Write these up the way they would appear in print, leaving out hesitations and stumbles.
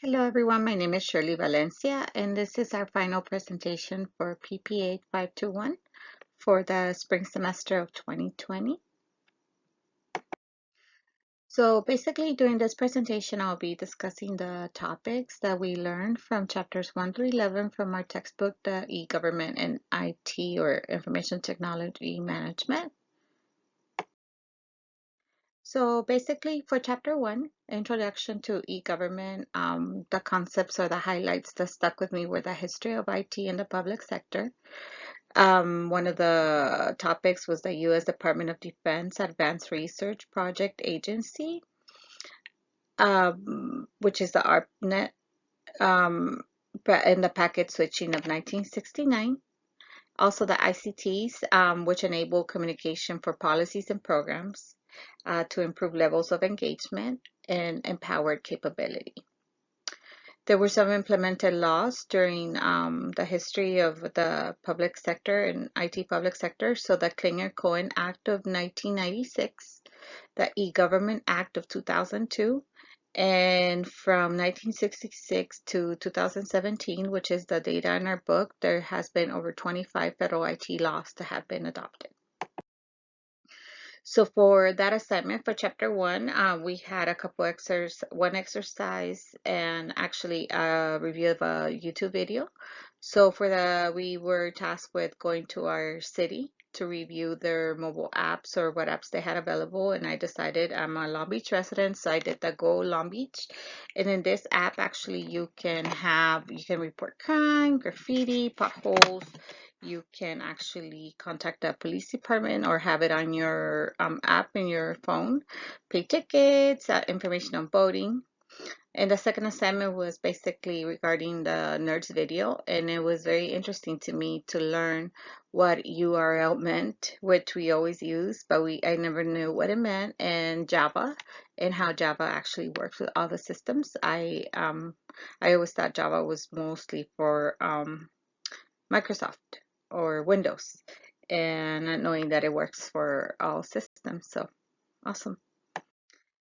Hello everyone, my name is Shirley Valencia and this is our final presentation for PPA 521 for the spring semester of 2020. So basically during this presentation I'll be discussing the topics that we learned from chapters 1 through 11 from our textbook, the e-government and IT or information technology management. So basically for chapter 1, introduction to e-government, the concepts or the highlights that stuck with me were the history of IT in the public sector. One of the topics was the U.S. Department of Defense Advanced Research Project Agency, which is the ARPANET, in the packet switching of 1969. Also the ICTs, which enable communication for policies and programs to improve levels of engagement and empowered capability. There were some implemented laws during the history of the public sector and IT public sector. So the Klinger-Cohen Act of 1996, the E-Government Act of 2002, and from 1966 to 2017, which is the data in our book, there has been over 25 federal IT laws that have been adopted. So for that assignment for chapter 1, we had a couple one exercise and actually a review of a YouTube video. So we were tasked with going to our city to review their mobile apps or what apps they had available. And I decided I'm a Long Beach resident, so I did the Go Long Beach. And in this app, actually, you can report crime, graffiti, potholes. You can actually contact the police department or have it on your app in your phone, pay tickets, information on voting. And the second assignment was basically regarding the nerds video, and it was very interesting to me to learn what URL meant, which we always use, but I never knew what it meant, and Java, and how Java actually works with all the systems. I always thought Java was mostly for Microsoft or Windows, and not knowing that it works for all systems. So awesome.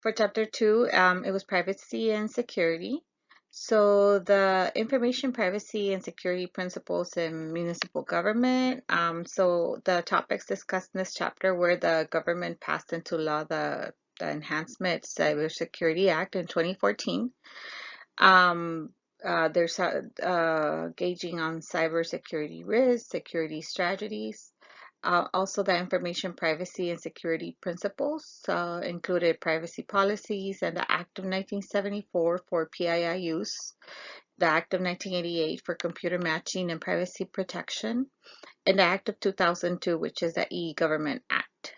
For chapter 2, it was privacy and security. So the information privacy and security principles in municipal government. So the topics discussed in this chapter were the government passed into law the Enhancement Cybersecurity Act in 2014. There's gauging on cybersecurity risks, security strategies. Also, the information privacy and security principles included privacy policies and the Act of 1974 for PII use, the Act of 1988 for computer matching and privacy protection, and the Act of 2002, which is the E-Government Act.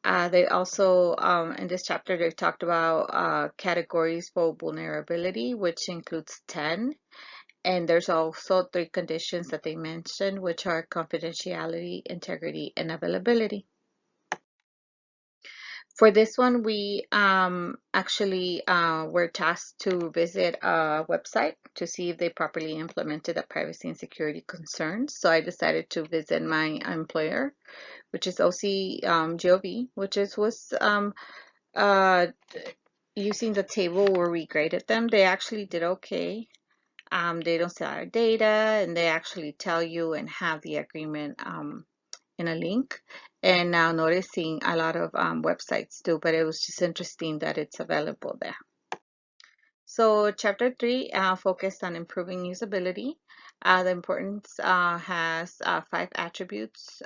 They also, in this chapter, they talked about categories for vulnerability, which includes 10. And there's also 3 conditions that they mentioned, which are confidentiality, integrity, and availability. For this one, we actually were tasked to visit a website to see if they properly implemented the privacy and security concerns. So I decided to visit my employer, which is OC which was using the table where we graded them. They actually did okay. They don't sell our data, and they actually tell you and have the agreement in a link. And now noticing a lot of websites do, but it was just interesting that it's available there. So chapter 3 focused on improving usability. The importance has 5 attributes,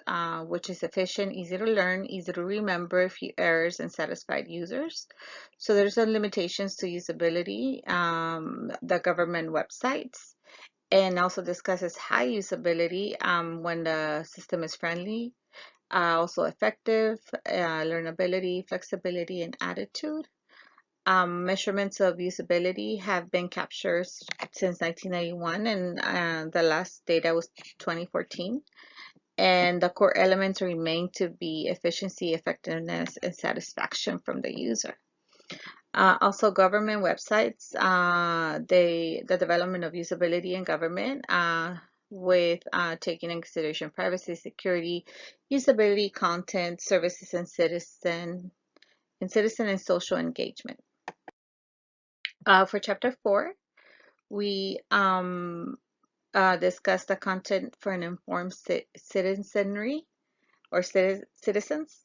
which is efficient, easy to learn, easy to remember, few errors, and satisfied users. So there's some limitations to usability, the government websites, and also discusses high usability when the system is friendly, also effective, learnability, flexibility, and attitude. Measurements of usability have been captured since 1991, and the last data was 2014. And the core elements remain to be efficiency, effectiveness, and satisfaction from the user. Also, government websites, the development of usability in government with taking in consideration privacy, security, usability, content, services, and citizen and social engagement. For chapter 4, we discussed the content for an informed citizenry or citizens.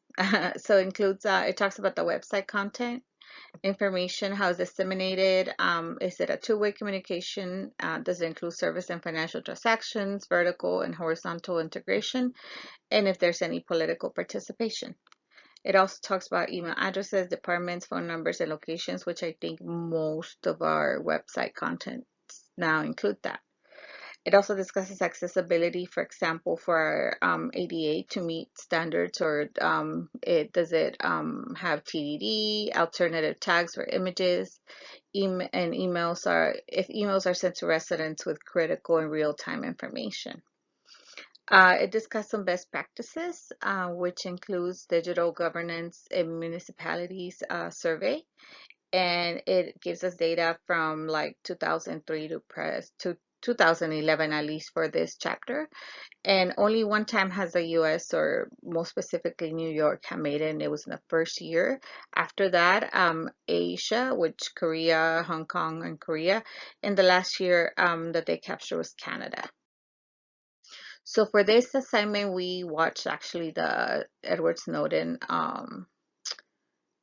So it includes, it talks about the website content, information, how it's disseminated, is it a two-way communication, does it include service and financial transactions, vertical and horizontal integration, and if there's any political participation. It also talks about email addresses, departments, phone numbers, and locations, which I think most of our website content now include that. It also discusses accessibility, for example, for ADA to meet standards, or does it have TDD, alternative tags for images, and emails are, if emails are sent to residents with critical and real-time information. It discussed some best practices, which includes digital governance in municipalities survey, and it gives us data from like 2003 to 2011, at least for this chapter. And only one time has the US, or more specifically New York, have made it, and it was in the first year. After that, Asia, which Korea, Hong Kong, and Korea. In the last year that they captured was Canada. So for this assignment, we watched actually the Edward Snowden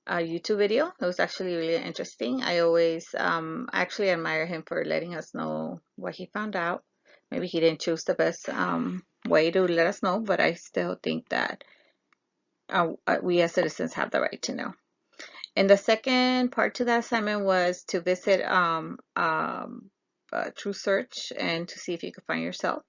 YouTube video. It was actually really interesting. I always actually admire him for letting us know what he found out. Maybe he didn't choose the best way to let us know, but I still think that we as citizens have the right to know. And the second part to that assignment was to visit True Search and to see if you could find yourself.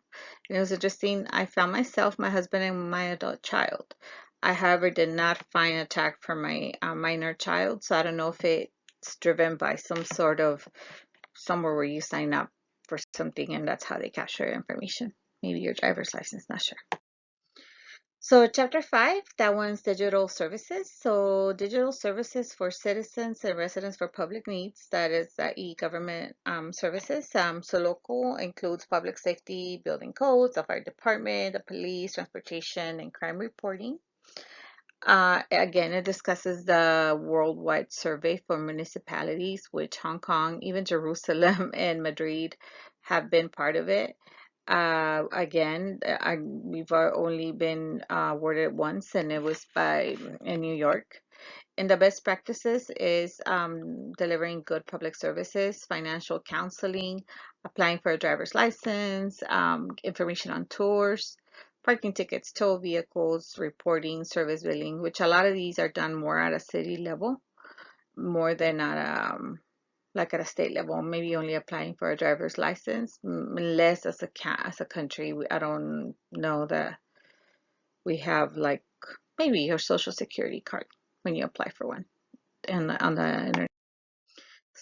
And it was interesting. I found myself, my husband, and my adult child. I, however, did not find a tag for my minor child, so I don't know if it's driven by some sort of somewhere where you sign up for something and that's how they capture your information. Maybe your driver's license, not sure. So chapter 5, that one's digital services. So digital services for citizens and residents for public needs, that is e-government services. So local includes public safety, building codes, the fire department, the police, transportation, and crime reporting. Again, it discusses the worldwide survey for municipalities, which Hong Kong, even Jerusalem and Madrid have been part of it. Again, we've only been awarded once, and it was in New York. And the best practices is delivering good public services, financial counseling, applying for a driver's license, information on tours, parking tickets, tow vehicles, reporting, service billing, which a lot of these are done more at a city level, more than at like at a state level. Maybe only applying for a driver's license, less as a country. I don't know that we have like maybe your social security card when you apply for one on the internet.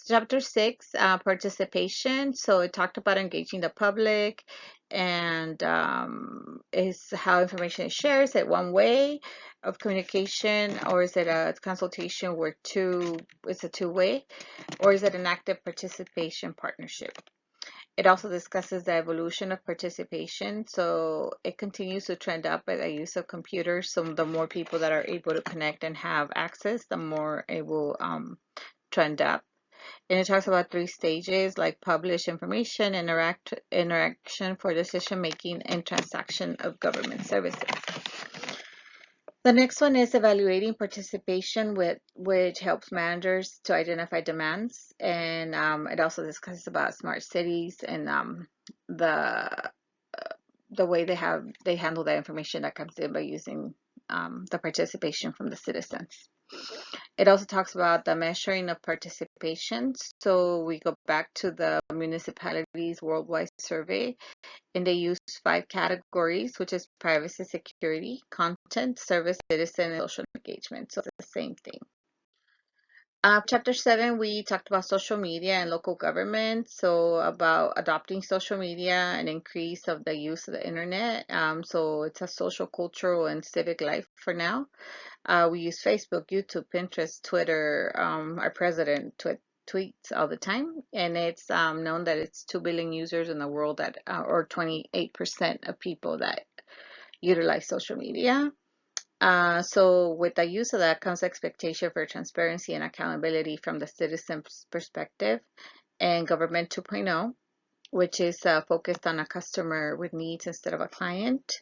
Chapter 6, participation. So it talked about engaging the public and is how information is shared. Is it one way of communication, or is it a consultation where it's a two-way, or is it an active participation partnership? It also discusses the evolution of participation. So it continues to trend up by the use of computers. So the more people that are able to connect and have access, the more it will trend up. And it talks about 3 stages, like publish information, interaction for decision making, and transaction of government services. The next one is evaluating participation, which helps managers to identify demands, and it also discusses about smart cities and the way they handle that information that comes in by using the participation from the citizens. It also talks about the measuring of participation. So we go back to the municipalities worldwide survey, and they use 5 categories, which is privacy, security, content, service, citizen, and social engagement. So it's the same thing. Chapter 7, we talked about social media and local government. So about adopting social media and increase of the use of the internet. So it's a social, cultural, and civic life for now. We use Facebook, YouTube, Pinterest, Twitter. Our president tweets all the time, and it's known that it's 2 billion users in the world that, or 28% of people that utilize social media. So with the use of that comes expectation for transparency and accountability from the citizen's perspective, and government 2.0. which is focused on a customer with needs instead of a client.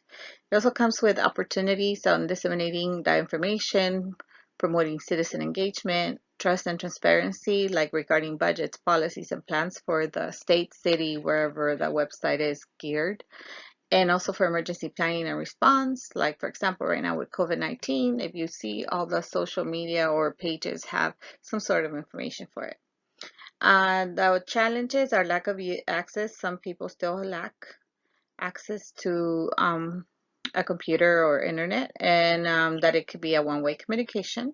It also comes with opportunities on disseminating the information, promoting citizen engagement, trust and transparency, like regarding budgets, policies, and plans for the state, city, wherever the website is geared. And also for emergency planning and response, like for example, right now with COVID-19, if you see all the social media or pages have some sort of information for it. The challenges are lack of access. Some people still lack access to a computer or internet, and that it could be a one-way communication.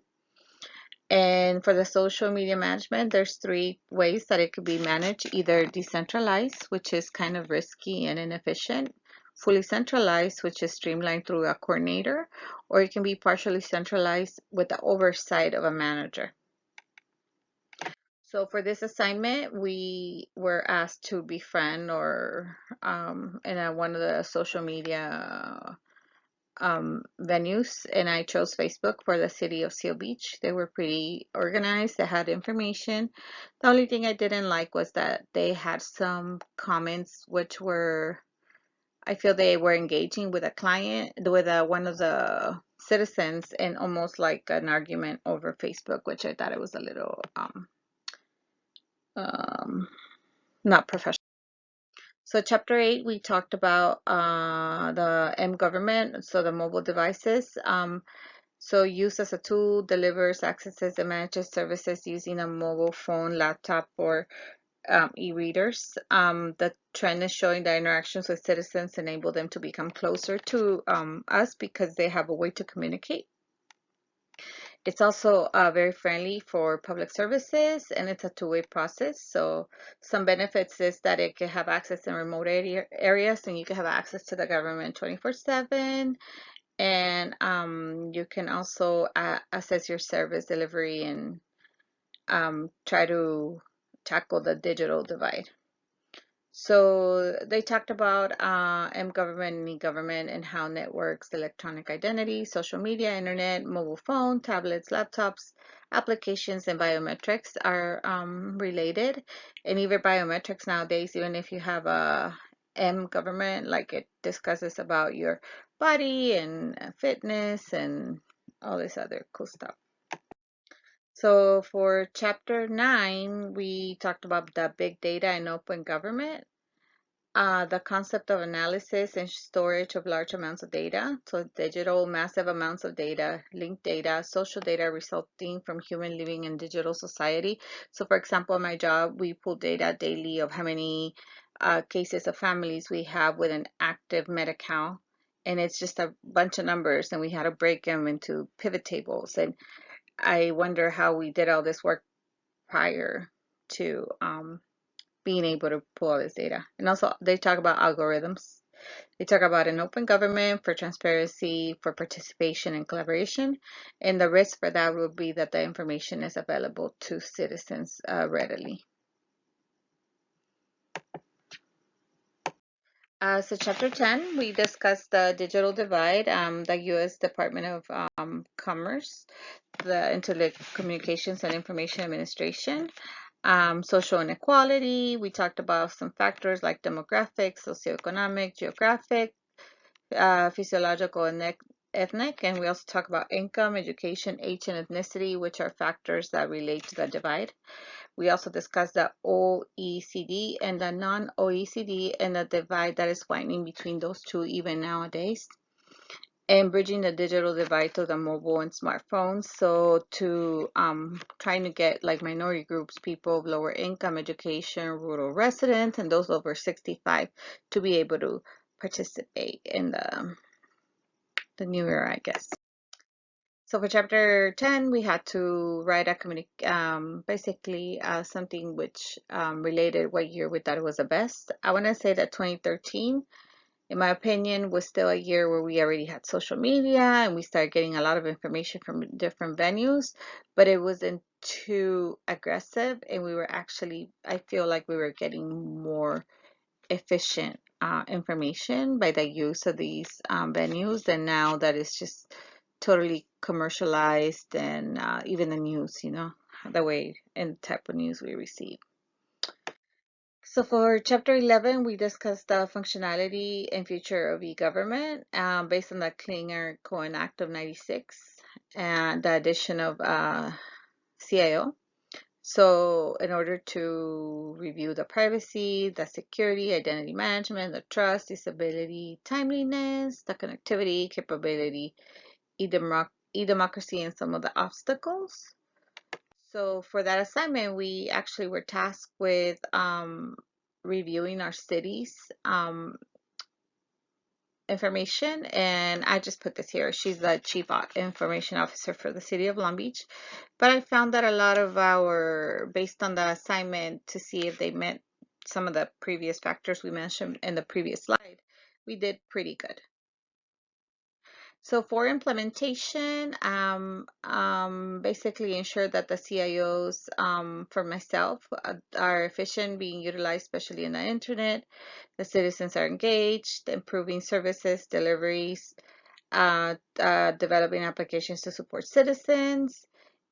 And for the social media management, there's three ways that it could be managed: either decentralized, which is kind of risky and inefficient; fully centralized, which is streamlined through a coordinator; or it can be partially centralized with the oversight of a manager. So for this assignment, we were asked to befriend or in one of the social media venues, and I chose Facebook for the city of Seal Beach. They were pretty organized, they had information. The only thing I didn't like was that they had some comments which were, I feel they were engaging with a client, with one of the citizens, and almost like an argument over Facebook, which I thought it was a little um, not professional. So chapter 8, we talked about the M government, so the mobile devices. So used as a tool, delivers, accesses, and manages services using a mobile phone, laptop, or e-readers. The trend is showing that interactions with citizens enable them to become closer to us because they have a way to communicate. It's also very friendly for public services, and it's a two-way process. So some benefits is that it can have access in remote areas, and you can have access to the government 24/7. And you can also assess your service delivery and try to tackle the digital divide. So they talked about M-government and e-government and how networks, electronic identity, social media, internet, mobile phone, tablets, laptops, applications, and biometrics are related. And even biometrics nowadays, even if you have a M-government, like it discusses about your body and fitness and all this other cool stuff. So for chapter 9, we talked about the big data and open government. The concept of analysis and storage of large amounts of data, so digital massive amounts of data, linked data, social data resulting from human living in digital society. So for example, in my job, we pull data daily of how many cases of families we have with an active Medi-Cal, and it's just a bunch of numbers, and we had to break them into pivot tables. And I wonder how we did all this work prior to being able to pull all this data. And also, they talk about algorithms. They talk about an open government for transparency, for participation and collaboration. And the risk for that would be that the information is available to citizens readily. So chapter 10, we discussed the digital divide, the U.S. Department of Commerce, the Telecommunications and Information Administration, social inequality. We talked about some factors like demographics, socioeconomic, geographic, physiological, and ethnic. And we also talk about income, education, age, and ethnicity, which are factors that relate to the divide. We also discussed the OECD and the non-OECD and the divide that is widening between those two even nowadays, and bridging the digital divide to the mobile and smartphones. So to trying to get like minority groups, people of lower income, education, rural residents, and those over 65 to be able to participate in the new era, I guess. So for chapter 10, we had to write a basically something which related what year we thought it was the best. I want to say that 2013, in my opinion, was still a year where we already had social media and we started getting a lot of information from different venues, but it wasn't too aggressive, and we were actually, I feel like we were getting more efficient information by the use of these venues, and now that it's just totally commercialized, and even the news, the way and type of news we receive. So for chapter 11, we discussed the functionality and future of e-government based on the Clean Air Code Act of 96 and the addition of CIO. So in order to review the privacy, the security, identity management, the trust, disability, timeliness, the connectivity, capability, e-democracy, and some of the obstacles. So for that assignment, we actually were tasked with reviewing our city's information, and I just put this here. She's the Chief Information Officer for the City of Long Beach. But I found that a lot of based on the assignment to see if they met some of the previous factors we mentioned in the previous slide, we did pretty good. So for implementation, basically ensure that the CIOs for myself are efficient, being utilized, especially in the internet. The citizens are engaged, improving services, deliveries, developing applications to support citizens,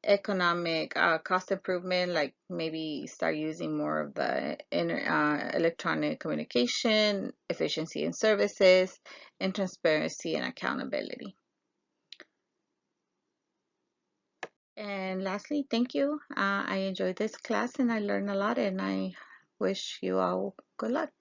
economic cost improvement, like maybe start using more of the electronic communication, efficiency in services, and transparency and accountability. And lastly, thank you. I enjoyed this class and I learned a lot, and I wish you all good luck.